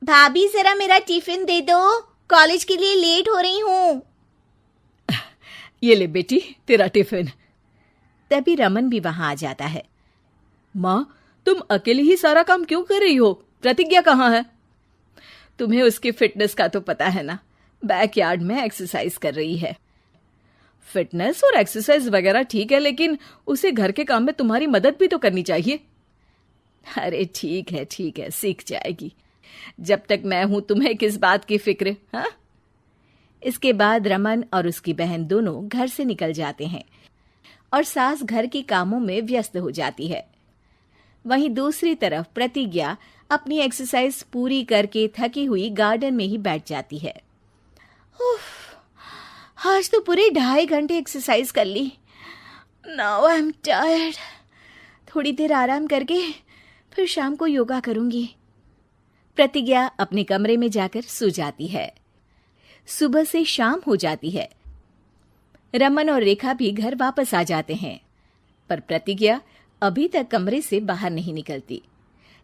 भाभी जरा मेरा टिफिन दे दो, कॉलेज के लिए लेट हो रही हूँ। ये ले बेटी तेरा टिफिन। तभी रमन भी वहां आ जाता है। माँ, तुम अकेले ही सारा काम क्यों कर रही हो? प्रतिज्ञा कहाँ है? तुम्हें उसकी फिटनेस का तो पता है ना, बैकयार्ड में एक्सरसाइज कर रही है। फिटनेस और एक्सरसाइज वगैरह ठीक है, लेकिन उसे घर के काम में तुम्हारी मदद भी तो करनी चाहिए। अरे ठीक है, सीख जाएगी। जब तक मैं हूं तुम्हें किस बात की फिक्र? हाँ। इसके बाद रमन और उसकी बहन दोनों घर से निकल जाते हैं और सास घर के कामों में व्यस्त हो जाती है। वहीं दूसरी तरफ प्रतिज्ञा अपनी एक्सरसाइज पूरी करके थकी हुई गार्डन में ही बैठ जाती है। आज तो पूरे 2.5 घंटे एक्सरसाइज कर ली। Now I am tired. थोड़ी देर आराम करके फिर शाम को योगा करूंगी। प्रतिज्ञा अपने कमरे में जाकर सो जाती है। सुबह से शाम हो जाती है। रमन और रेखा भी घर वापस आ जाते हैं, पर प्रतिज्ञा अभी तक कमरे से बाहर नहीं निकलती,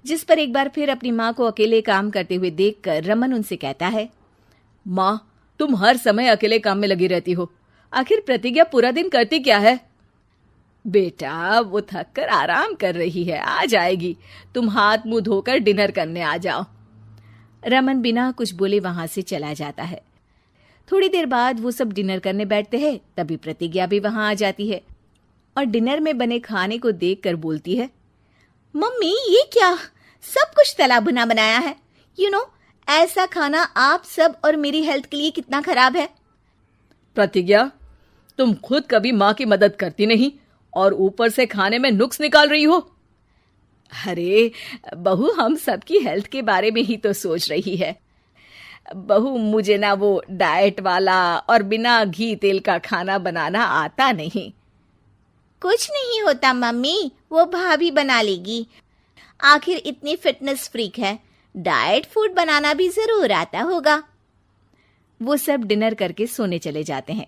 जिस पर एक बार फिर अपनी माँ को अकेले काम करते हुए देखकर रमन उनसे कहता है, माँ, तुम हर समय अकेले काम में लगी रहती हो। आखिर प्रतिज्ञा पूरा दिन करती क्या है? बेटा, वो थक कर आराम कर रही है, आ जाएगी। तुम हाथ मुंह धोकर डिनर करने आ जाओ। रमन बिना कुछ बोले वहां से चला जाता है। थोड़ी देर बाद वो सब डिनर करने बैठते हैं। तभी प्रतिज्ञा भी वहां आ जाती है और डिनर में बने खाने को देखकर बोलती है, मम्मी, ये क्या? सब कुछ तला भुना बनाया है। ऐसा खाना आप सब और मेरी हेल्थ के लिए कितना खराब है। प्रतिज्ञा, तुम खुद कभी माँ की मदद करती नहीं और ऊपर से खाने में नुक्स निकाल रही हो। अरे बहू, हम सबकी हेल्थ के बारे में ही तो सोच रही है। बहू, मुझे ना वो डाइट वाला और बिना घी तेल का खाना बनाना आता नहीं। कुछ नहीं होता मम्मी, वो भाभी बना लेगी। आखिर इतनी फिटनेस फ्रीक है, डाइट फूड बनाना भी जरूर आता होगा। वो सब डिनर करके सोने चले जाते हैं।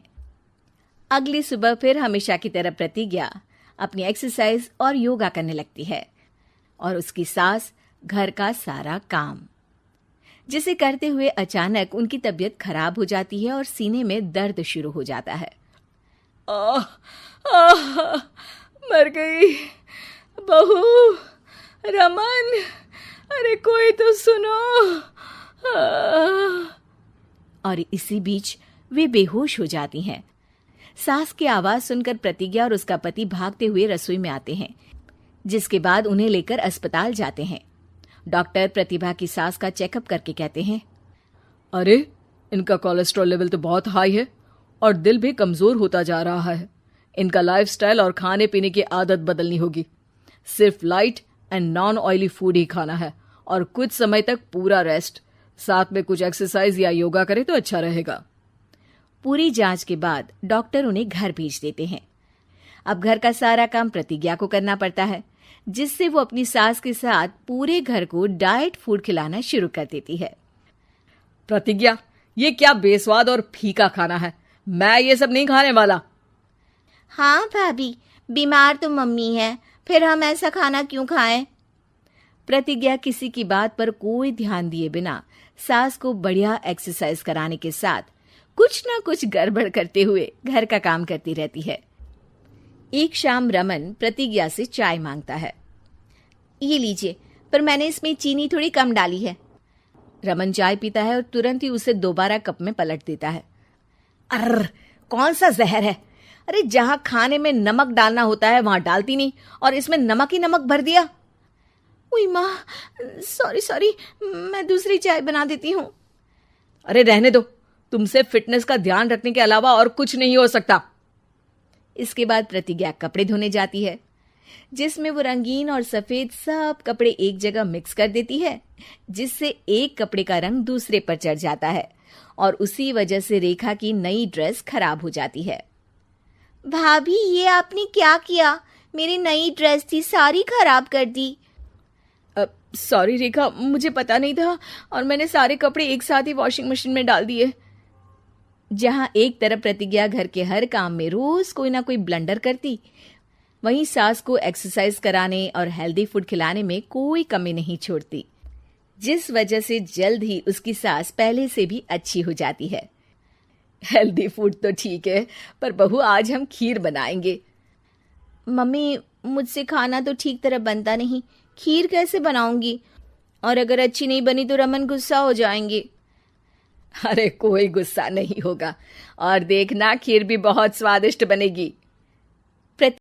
अगली सुबह फिर हमेशा की तरह प्रतिज्ञा अपनी एक्सरसाइज और योगा करने लगती है और उसकी सास घर का सारा काम, जिसे करते हुए अचानक उनकी तबीयत खराब हो जाती है और सीने में दर्द शुरू हो जाता है। मर गई बहू। रमन, अरे कोई तो सुनो। और इसी बीच वे बेहोश हो जाती हैं। सास की आवाज सुनकर प्रतिज्ञा और उसका पति भागते हुए रसोई में आते हैं, जिसके बाद उन्हें लेकर अस्पताल जाते हैं। डॉक्टर प्रतिभा की सास का चेकअप करके कहते हैं, अरे इनका कोलेस्ट्रॉल लेवल तो बहुत हाई है और दिल भी कमजोर होता जा रहा है। इनका लाइफस्टाइल और खाने पीने की आदत बदलनी होगी। सिर्फ light and non oily food ही खाना है और कुछ समय तक पूरा रेस्ट, साथ में कुछ एक्सरसाइज या योगा करे तो अच्छा रहेगा। पूरी जांच के बाद डॉक्टर उन्हें घर भेज देते हैं। अब घर का सारा काम प्रतिज्ञा को करना पड़ता है, जिससे वो अपनी सास के साथ पूरे घर को डाइट फूड खिलाना शुरू कर देती है। प्रतिज्ञा, ये क्या बेस्वाद और फीका खाना है, मैं ये सब नहीं खाने वाला। हाँ भाभी, बीमार तो मम्मी है, फिर हम ऐसा खाना क्यों खाएं? प्रतिज्ञा किसी की बात पर कोई ध्यान दिए बिना सास को बढ़िया एक्सरसाइज कराने के साथ कुछ ना कुछ गड़बड़ करते हुए घर का काम करती रहती है। एक शाम रमन प्रतिज्ञा से चाय मांगता है। ये लीजिए, पर मैंने इसमें चीनी थोड़ी कम डाली है। रमन चाय पीता है और तुरंत ही उसे दोबारा कप में पलट देता है। अर्र, कौन सा जहर है? अरे जहां खाने में नमक डालना होता है वहां डालती नहीं और इसमें नमक ही नमक भर दिया। उई माँ, सॉरी, मैं दूसरी चाय बना देती हूँ। अरे रहने दो, तुमसे फिटनेस का ध्यान रखने के अलावा और कुछ नहीं हो सकता। इसके बाद प्रतिज्ञा कपड़े धोने जाती है, जिसमें वो रंगीन और सफेद सब कपड़े एक जगह मिक्स कर देती है, जिससे एक कपड़े का रंग दूसरे पर चढ़ जाता है और उसी वजह से रेखा की नई ड्रेस खराब हो जाती है। भाभी, ये आपने क्या किया? मेरी नई ड्रेस थी, सारी खराब कर दी। सॉरी रेखा, मुझे पता नहीं था और मैंने सारे कपड़े एक साथ ही वॉशिंग मशीन में डाल दिए। जहां एक तरफ प्रतिज्ञा घर के हर काम में रोज कोई ना कोई ब्लंडर करती, वहीं सास को एक्सरसाइज कराने और हेल्दी फूड खिलाने में कोई कमी नहीं छोड़ती। जिस वजह से जल्द ही उसकी सास पहले से भी अच्छी हो जाती है। हेल्दी फूड तो ठीक है, पर बहू आज हम खीर बनाएंगे। मम्मी, मुझसे खाना तो ठीक तरह बनता नहीं, खीर कैसे बनाऊंगी? और अगर अच्छी नहीं बनी तो रमन गुस्सा हो जाएंगे। अरे कोई गुस्सा नहीं होगा, और देखना खीर भी बहुत स्वादिष्ट बनेगी।